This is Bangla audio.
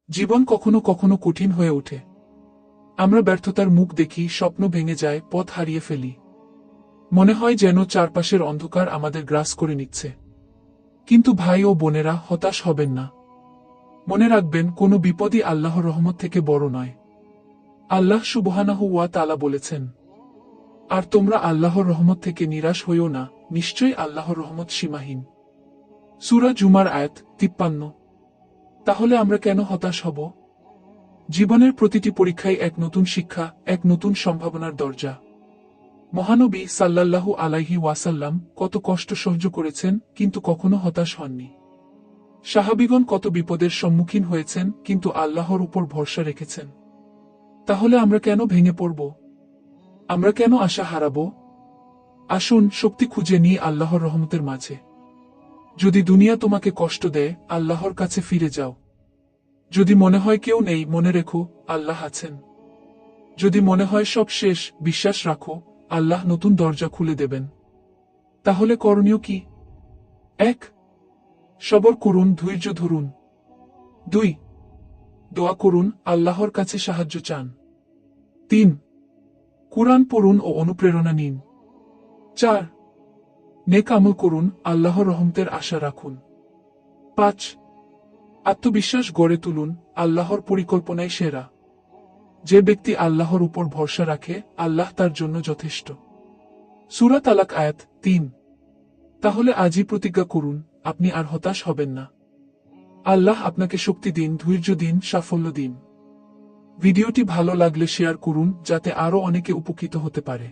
জীবন কখনো কখনো কঠিন হয়ে ওঠে। আমরা ব্যর্থতার মুখ দেখি, স্বপ্ন ভেঙে যায়, পথ হারিয়ে ফেলি। মনে হয় যেন চারপাশের অন্ধকার আমাদের গ্রাস করে নিচ্ছে। কিন্তু ভাই ও বোনেরা, হতাশ হবেন না। মনে রাখবেন, কোনো বিপদই আল্লাহর রহমত থেকে বড় নয়। আল্লাহ সুবহানাহু ওয়া তাআলা বলেছেন, আর তোমরা আল্লাহর রহমত থেকে নিরাশ হইও না, নিশ্চয়ই আল্লাহর রহমত সীমাহীন। সূরা জুমার আয়াত 53। তাহলে আমরা কেন হতাশ হব? জীবনের প্রতিটি পরীক্ষায় এক নতুন শিক্ষা, এক নতুন সম্ভাবনার দরজা। মহানবী সাল্লাল্লাহু আলাইহি ওয়াসাল্লাম কত কষ্ট সহ্য করেছেন, কিন্তু কখনো হতাশ হননি। সাহাবীগণ কত বিপদের সম্মুখীন হয়েছেন, কিন্তু আল্লাহর উপর ভরসা রেখেছেন। তাহলে আমরা কেন ভেঙে পড়ব? আমরা কেন আশা হারাব? আসুন শক্তি খুঁজে নিই আল্লাহর রহমতের মাঝে। যদি দুনিয়া তোমাকে কষ্ট দেয়, আল্লাহর কাছে ফিরে যাও। যদি মনে হয় কেউ নেই, মনে রেখো, আল্লাহ আছেন। যদি মনে হয় সব শেষ, বিশ্বাস রাখো, আল্লাহ নতুন দরজা খুলে দেবেন। তাহলে করণীয় কি? ১. সবর করুন, ধৈর্য ধরুন। ২. দোয়া করুন, আল্লাহর কাছে সাহায্য চান। ৩. কুরআন পড়ুন ও অনুপ্রেরণা নিন। ৪. নেক আমল করুন, আল্লাহর রহমতের আশা রাখুন। ৫. আত্মবিশ্বাস গড়ে তুলুন, আল্লাহর পরিকল্পনাই সেরা। যে ব্যক্তি আল্লাহর উপর ভরসা রাখে, আল্লাহ তার জন্য যথেষ্ট। সূরা তালাক আয়াত ৩। তাহলে আজই প্রতিজ্ঞা করুন, আপনি আর হতাশ হবেন না। আল্লাহ আপনাকে শক্তি দিন, ধৈর্য দিন, সাফল্য দিন। ভিডিওটি ভালো লাগলে শেয়ার করুন, যাতে আরও অনেকে উপকৃত হতে পারে।